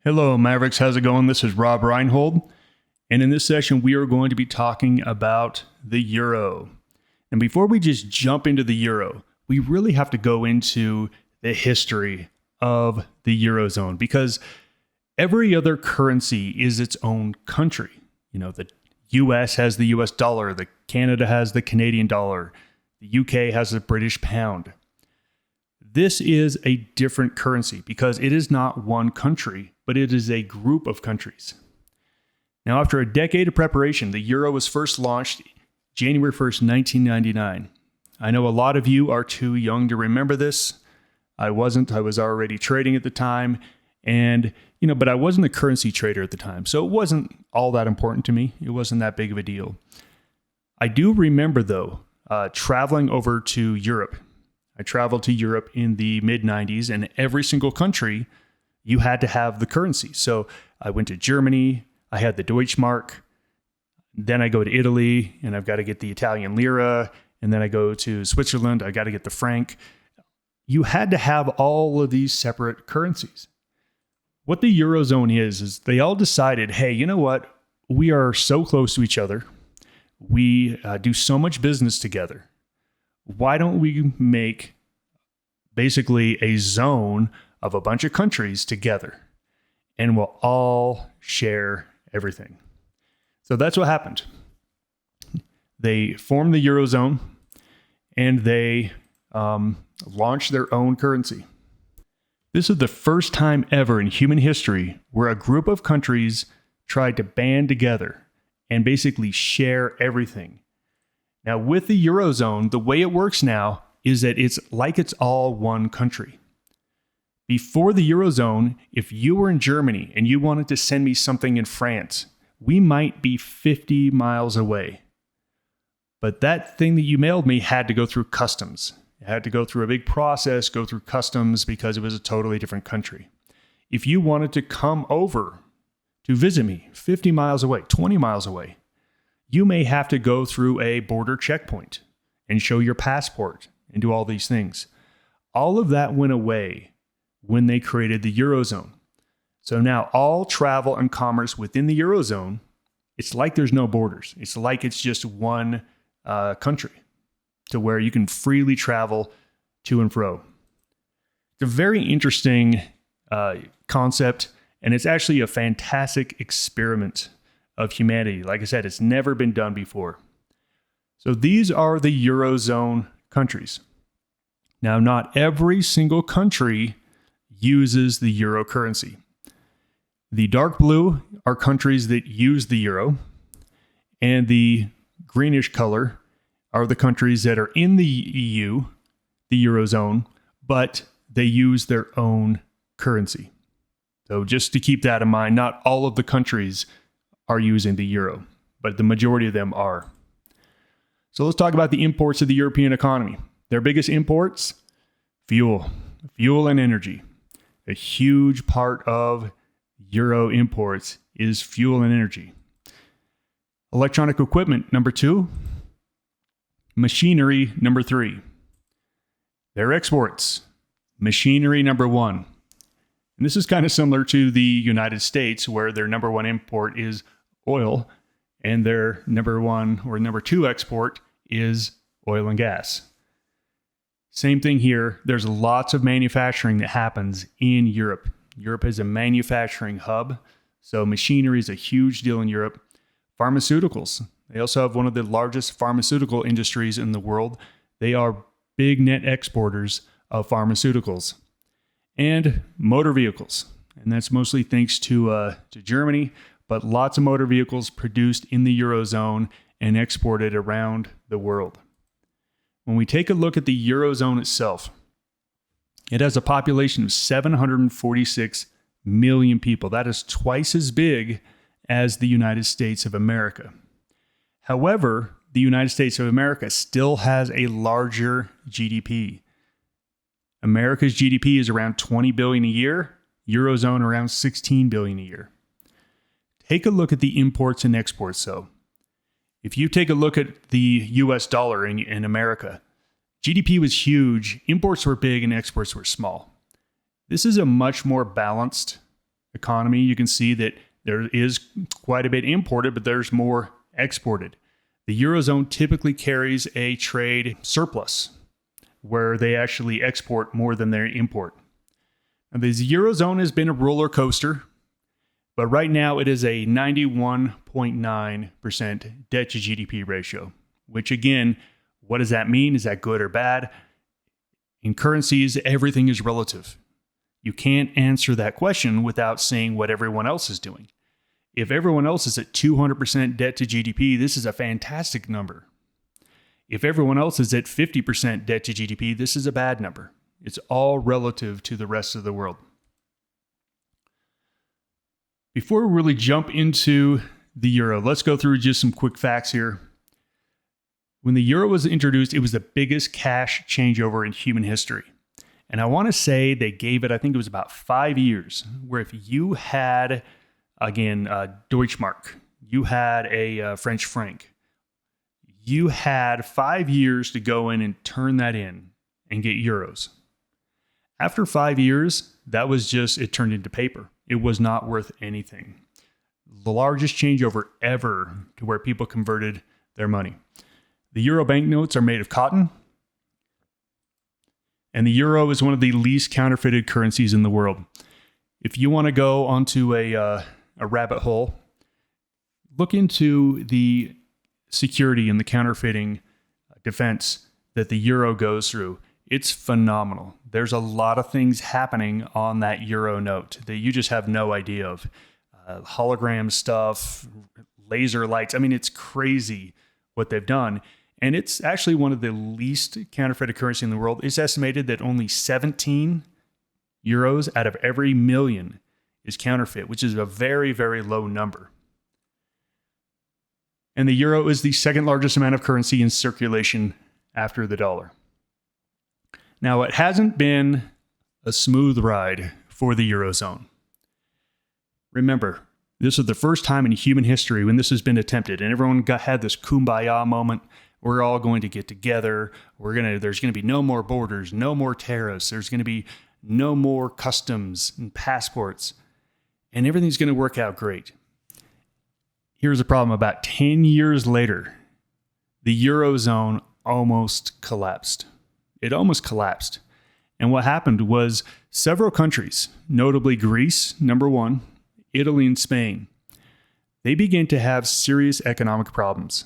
Hello, Mavericks. How's it going? This is Rob Reinhold. And in this session, we are going to be talking about the euro. And before we just jump into the euro, we really have to go into the history of the Eurozone because every other currency is its own country. You know, the US has the US dollar, the Canada has the Canadian dollar, the UK has the British pound. This is a different currency because it is not one country, but it is a group of countries. Now, after a decade of preparation, the euro was first launched January 1st, 1999. I know a lot of you are too young to remember this. I wasn't. I was already trading at the time, but I wasn't a currency trader at the time, so it wasn't all that important to me. It wasn't that big of a deal. I do remember, though, traveling over to Europe. I traveled to Europe in the mid-90s, and every single country, you had to have the currency. So I went to Germany, I had the Deutschmark, then I go to Italy, and I've got to get the Italian lira, and then I go to Switzerland, I got to get the franc. You had to have all of these separate currencies. What the Eurozone is they all decided, hey, you know what? We are so close to each other. We do so much business together. Why don't we make basically a zone of a bunch of countries together and we'll all share everything? So that's what happened. They formed the Eurozone and they launched their own currency. This is the first time ever in human history where a group of countries tried to band together and basically share everything. Now, with the Eurozone, the way it works now is that it's like it's all one country. Before the Eurozone, if you were in Germany and you wanted to send me something in France, we might be 50 miles away. But that thing that you mailed me had to go through customs. It had to go through a big process, go through customs because it was a totally different country. If you wanted to come over to visit me 50 miles away, 20 miles away, you may have to go through a border checkpoint and show your passport and do all these things. All of that went away when they created the Eurozone. So now all travel and commerce within the Eurozone, it's like there's no borders. It's like it's just one country to where you can freely travel to and fro. It's a very interesting concept, and it's actually a fantastic experiment of humanity. Like I said, it's never been done before. So these are the Eurozone countries. Now, not every single country uses the euro currency. The dark blue are countries that use the euro, and the greenish color are the countries that are in the EU, the Eurozone, but they use their own currency. So just to keep that in mind, not all of the countries are using the euro, but the majority of them are. So let's talk about the imports of the European economy. Their biggest imports, fuel and energy. A huge part of euro imports is fuel and energy. Electronic equipment, number 2. Machinery, number 3. Their exports, machinery, number 1. And this is kind of similar to the United States, where their number 1 import is oil, and their number 1 or number 2 export is oil and gas. Same thing here. There's lots of manufacturing that happens in Europe. Europe is a manufacturing hub, so machinery is a huge deal in Europe. Pharmaceuticals. They also have one of the largest pharmaceutical industries in the world. They are big net exporters of pharmaceuticals. And motor vehicles. And that's mostly thanks to Germany, but lots of motor vehicles produced in the Eurozone and exported around the world. When we take a look at the Eurozone itself, it has a population of 746 million people. That is twice as big as the United States of America. However, the United States of America still has a larger GDP. America's GDP is around 20 billion a year, Eurozone around 16 billion a year. Take a look at the imports and exports though. If you take a look at the US dollar in America, GDP was huge, imports were big and exports were small. This is a much more balanced economy, you can see that there is quite a bit imported, but there's more exported. The Eurozone typically carries a trade surplus where they actually export more than they import. Now, the Eurozone has been a roller coaster, but right now it is a 91.9% debt to GDP ratio, which again, what does that mean? Is that good or bad? In currencies, everything is relative. You can't answer that question without saying what everyone else is doing. If everyone else is at 200% debt to GDP, this is a fantastic number. If everyone else is at 50% debt to GDP, this is a bad number. It's all relative to the rest of the world. Before we really jump into the euro, let's go through just some quick facts here. When the euro was introduced, it was the biggest cash changeover in human history. And I want to say they gave it, I think it was about 5 years, where if you had, again, Deutschmark, you had a French franc, you had 5 years to go in and turn that in and get euros. After 5 years, that was just, it turned into paper. It was not worth anything. The largest changeover ever to where people converted their money. The euro banknotes are made of cotton, and the euro is one of the least counterfeited currencies in the world. If you want to go onto a rabbit hole, look into the security and the counterfeiting defense that the euro goes through. It's phenomenal. There's a lot of things happening on that euro note that you just have no idea of. Hologram stuff, laser lights. I mean, it's crazy what they've done. And it's actually one of the least counterfeited currency in the world. It's estimated that only 17 euros out of every million is counterfeit, which is a very, very low number. And the euro is the second largest amount of currency in circulation after the dollar. Now, it hasn't been a smooth ride for the Eurozone. Remember, this is the first time in human history when this has been attempted, and everyone had this kumbaya moment. We're all going to get together. There's going to be no more borders, no more tariffs. There's going to be no more customs and passports, and everything's going to work out great. Here's the problem. About 10 years later, the Eurozone almost collapsed. It almost collapsed. And what happened was several countries, notably Greece, number one, Italy and Spain, they began to have serious economic problems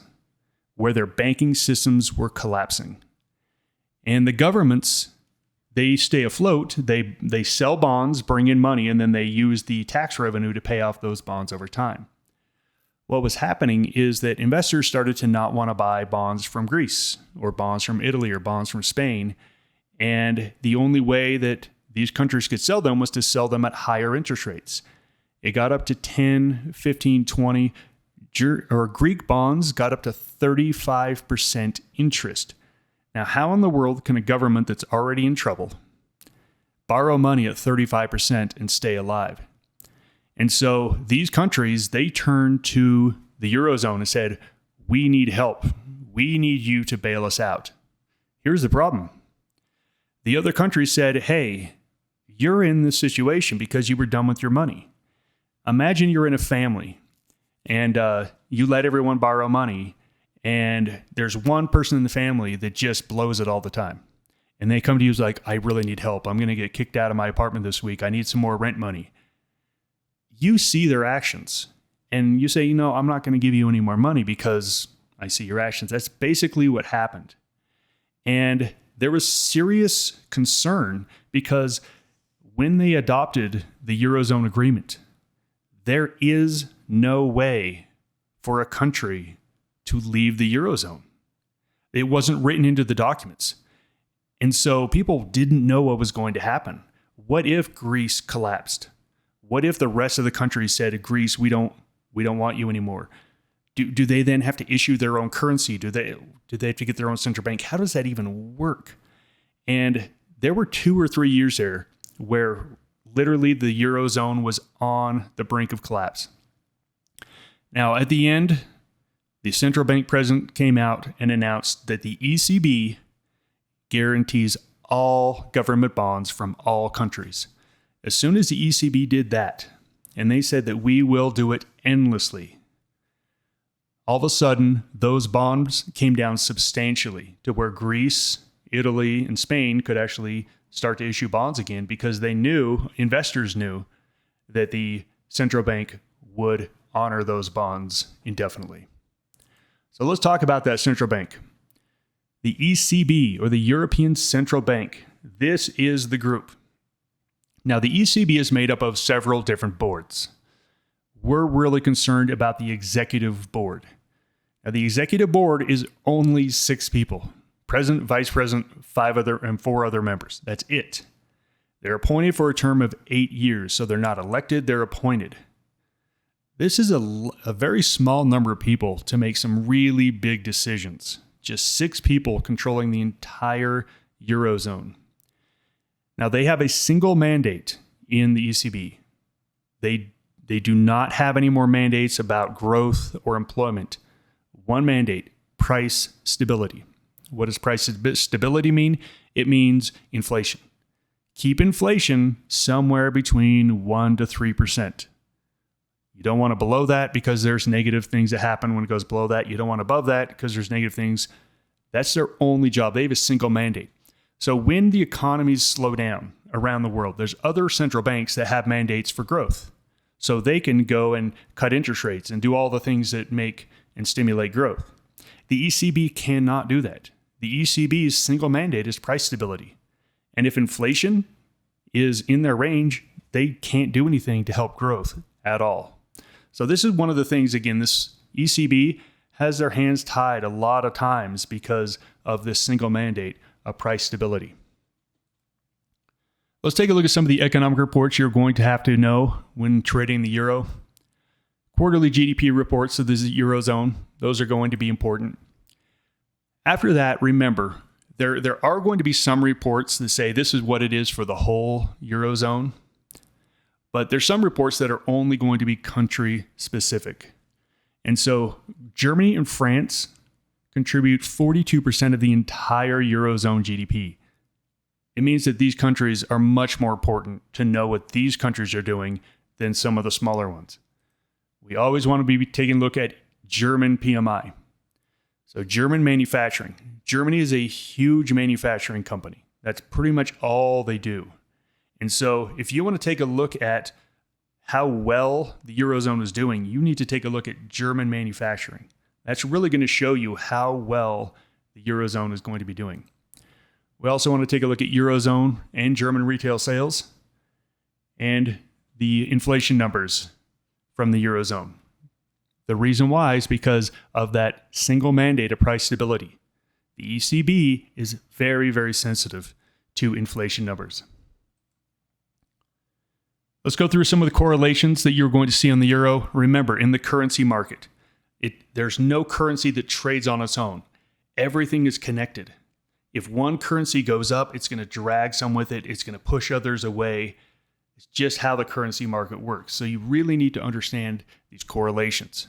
where their banking systems were collapsing. And the governments, they stay afloat. They sell bonds, bring in money, and then they use the tax revenue to pay off those bonds over time. What was happening is that investors started to not want to buy bonds from Greece or bonds from Italy or bonds from Spain. And the only way that these countries could sell them was to sell them at higher interest rates. It got up to 10, 15, 20, or Greek bonds got up to 35% interest. Now, how in the world can a government that's already in trouble borrow money at 35% and stay alive? And so these countries, they turned to the Eurozone and said, we need help. We need you to bail us out. Here's the problem. The other countries said, hey, you're in this situation because you were done with your money. Imagine you're in a family and you let everyone borrow money, and there's one person in the family that just blows it all the time. And they come to you like, I really need help. I'm going to get kicked out of my apartment this week. I need some more rent money. You see their actions and you say, I'm not going to give you any more money because I see your actions. That's basically what happened. And there was serious concern because when they adopted the Eurozone agreement, there is no way for a country to leave the Eurozone. It wasn't written into the documents. And so people didn't know what was going to happen. What if Greece collapsed? What if the rest of the countries said, Greece, we don't want you anymore? Do they then have to issue their own currency? Do they have to get their own central bank? How does that even work? And there were 2 or 3 years there where literally the Eurozone was on the brink of collapse. Now, at the end, the central bank president came out and announced that the ECB guarantees all government bonds from all countries. As soon as the ECB did that, and they said that we will do it endlessly. All of a sudden, those bonds came down substantially to where Greece, Italy, and Spain could actually start to issue bonds again because they knew, investors knew, that the central bank would honor those bonds indefinitely. So let's talk about that central bank. The ECB, or the European Central Bank. This is the group. Now, the ECB is made up of several different boards. We're really concerned about the executive board. Now, the executive board is only 6 people. President, vice president, 4 other members. That's it. They're appointed for a term of 8 years, so they're not elected, they're appointed. This is a very small number of people to make some really big decisions. Just 6 people controlling the entire Eurozone. Now, they have a single mandate in the ECB. They do not have any more mandates about growth or employment. One mandate, price stability. What does price stability mean? It means inflation. Keep inflation somewhere between 1% to 3%. You don't want it below that because there's negative things that happen when it goes below that. You don't want above that because there's negative things. That's their only job. They have a single mandate. So when the economies slow down around the world, there's other central banks that have mandates for growth. So they can go and cut interest rates and do all the things that make and stimulate growth. The ECB cannot do that. The ECB's single mandate is price stability. And if inflation is in their range, they can't do anything to help growth at all. So this is one of the things, again, this ECB has their hands tied a lot of times because of this single mandate of price stability. Let's take a look at some of the economic reports you're going to have to know when trading the euro. Quarterly GDP reports of the Eurozone, those are going to be important. After that, remember, there are going to be some reports that say this is what it is for the whole Eurozone, but there's some reports that are only going to be country specific. And so Germany and France contribute 42% of the entire Eurozone GDP. It means that these countries are much more important to know what these countries are doing than some of the smaller ones. We always want to be taking a look at German PMI. So German manufacturing. Germany is a huge manufacturing company. That's pretty much all they do. And so if you want to take a look at how well the Eurozone is doing, you need to take a look at German manufacturing. That's really going to show you how well the Eurozone is going to be doing. We also want to take a look at Eurozone and German retail sales and the inflation numbers from the Eurozone. The reason why is because of that single mandate of price stability. The ECB is very, very sensitive to inflation numbers. Let's go through some of the correlations that you're going to see on the euro. Remember, in the currency market, there's no currency that trades on its own. Everything is connected. If one currency goes up, it's going to drag some with it. It's going to push others away. It's just how the currency market works. So you really need to understand these correlations.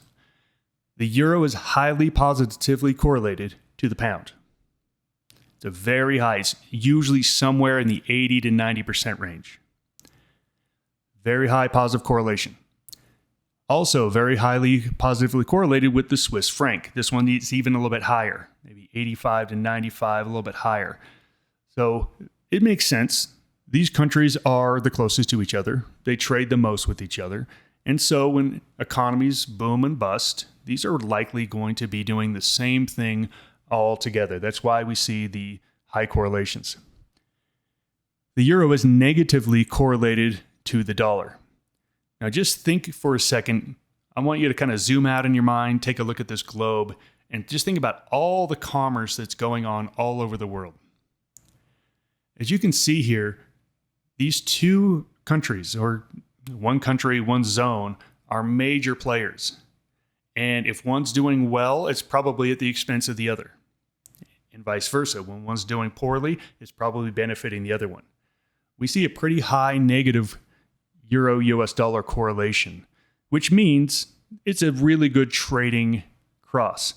The euro is highly positively correlated to the pound. It's a very high, it's usually somewhere in the 80 to 90% range. Very high positive correlation. Also very highly positively correlated with the Swiss franc. This one is even a little bit higher, maybe 85 to 95, a little bit higher. So it makes sense. These countries are the closest to each other. They trade the most with each other. And so when economies boom and bust, these are likely going to be doing the same thing all together. That's why we see the high correlations. The euro is negatively correlated to the dollar. Now just think for a second. I want you to kind of zoom out in your mind, take a look at this globe, and just think about all the commerce that's going on all over the world. As you can see here, these two countries, or one country, one zone, are major players. And if one's doing well, it's probably at the expense of the other. And vice versa. When one's doing poorly, it's probably benefiting the other one. We see a pretty high negative euro-US dollar correlation, which means it's a really good trading cross.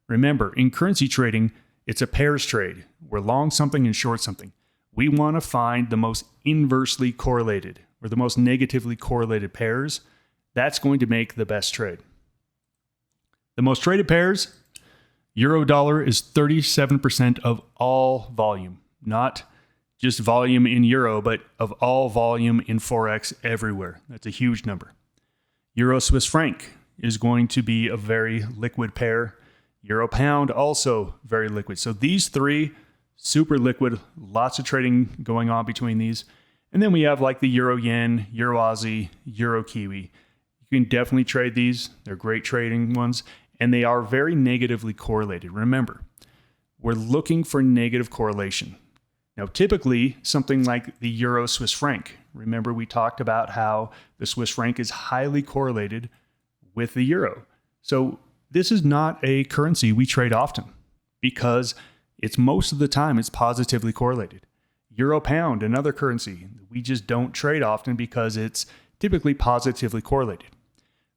Remember, in currency trading, it's a pairs trade. We're long something and short something. We want to find the most inversely correlated or the most negatively correlated pairs, that's going to make the best trade. The most traded pairs, euro dollar is 37% of all volume, not just volume in euro, but of all volume in forex everywhere. That's a huge number. Euro Swiss franc is going to be a very liquid pair. Euro pound also very liquid. So these three, super liquid, lots of trading going on between these. And then we have like the euro yen, euro Aussie, euro Kiwi. You can definitely trade these. They're great trading ones, and they are very negatively correlated. Remember, we're looking for negative correlation. Now, typically, something like the euro Swiss franc. Remember, we talked about how the Swiss franc is highly correlated with the euro. So this is not a currency we trade often because it's most of the time it's positively correlated. Euro pound, another currency we just don't trade often because it's typically positively correlated.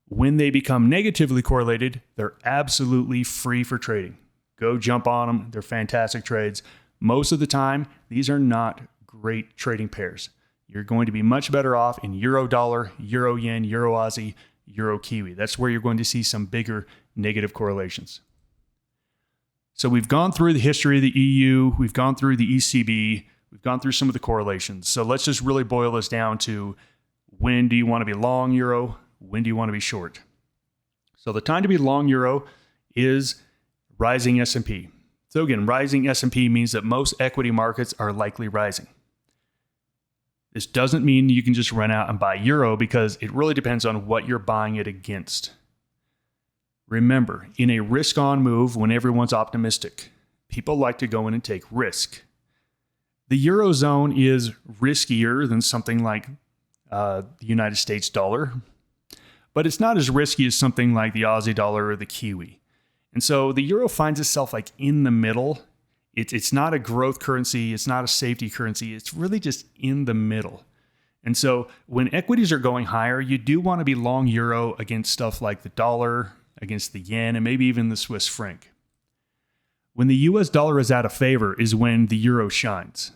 When they become negatively correlated, they're absolutely free for trading. Go jump on them. They're fantastic trades. Most of the time, these are not great trading pairs. You're going to be much better off in euro dollar, euro yen, euro Aussie, euro Kiwi. That's where you're going to see some bigger negative correlations. So we've gone through the history of the EU. We've gone through the ECB. We've gone through some of the correlations. So let's just really boil this down to when do you want to be long euro? When do you want to be short? So the time to be long euro is rising S&P. So again, rising S&P means that most equity markets are likely rising. This doesn't mean you can just run out and buy euro because it really depends on what you're buying it against. Remember, in a risk-on move, when everyone's optimistic, people like to go in and take risk. The Eurozone is riskier than something like the United States dollar, but it's not as risky as something like the Aussie dollar or the Kiwi. And so the euro finds itself like in the middle. It's not a growth currency. It's not a safety currency. It's really just in the middle. And so when equities are going higher, you do want to be long euro against stuff like the dollar, against the yen, and maybe even the Swiss franc. When the US dollar is out of favor is when the euro shines.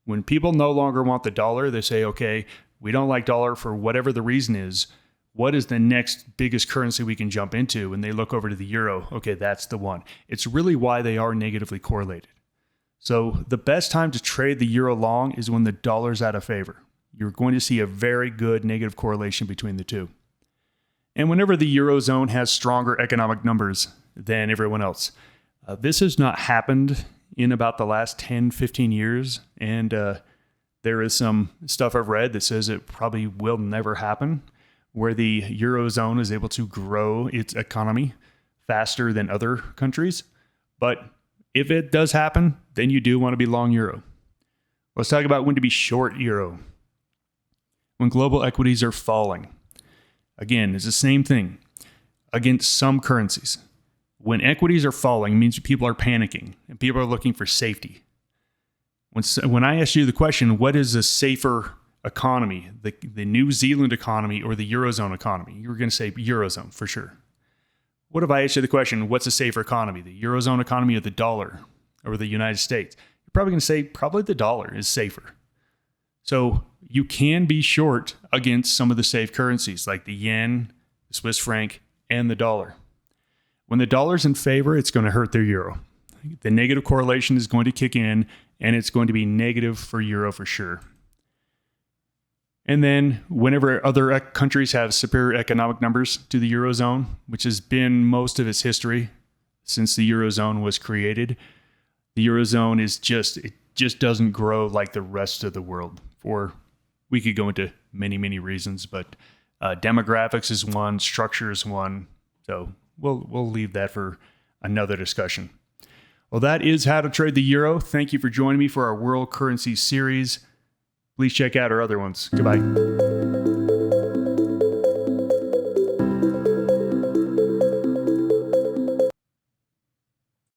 When people no longer want the dollar, they say, okay, we don't like dollar for whatever the reason is. What is the next biggest currency we can jump into? And they look over to the euro. Okay, that's the one. It's really why they are negatively correlated. So the best time to trade the euro long is when the dollar's out of favor. You're going to see a very good negative correlation between the two. And whenever the Eurozone has stronger economic numbers than everyone else, this has not happened in about the last 10, 15 years. And there is some stuff I've read that says it probably will never happen, where the Eurozone is able to grow its economy faster than other countries. But if it does happen, then you do want to be long euro. Let's talk about when to be short euro. When global equities are falling. Again, it's the same thing against some currencies. When equities are falling, it means people are panicking and people are looking for safety. When I asked you the question, what is a safer economy, the New Zealand economy or the Eurozone economy? You were going to say Eurozone for sure. What if I asked you the question, what's a safer economy, the Eurozone economy or the dollar or the United States? You're probably going to say probably the dollar is safer. So you can be short against some of the safe currencies like the yen, the Swiss franc, and the dollar. When the dollar's in favor, it's going to hurt their euro. The negative correlation is going to kick in, and it's going to be negative for euro for sure. And then whenever other countries have superior economic numbers to the Eurozone, which has been most of its history since the Eurozone was created, the Eurozone is it just doesn't grow like the rest of the world. We could go into many, many reasons, but demographics is one, structure is one. So we'll leave that for another discussion. Well, that is how to trade the euro. Thank you for joining me for our World Currency series. Please check out our other ones. Goodbye.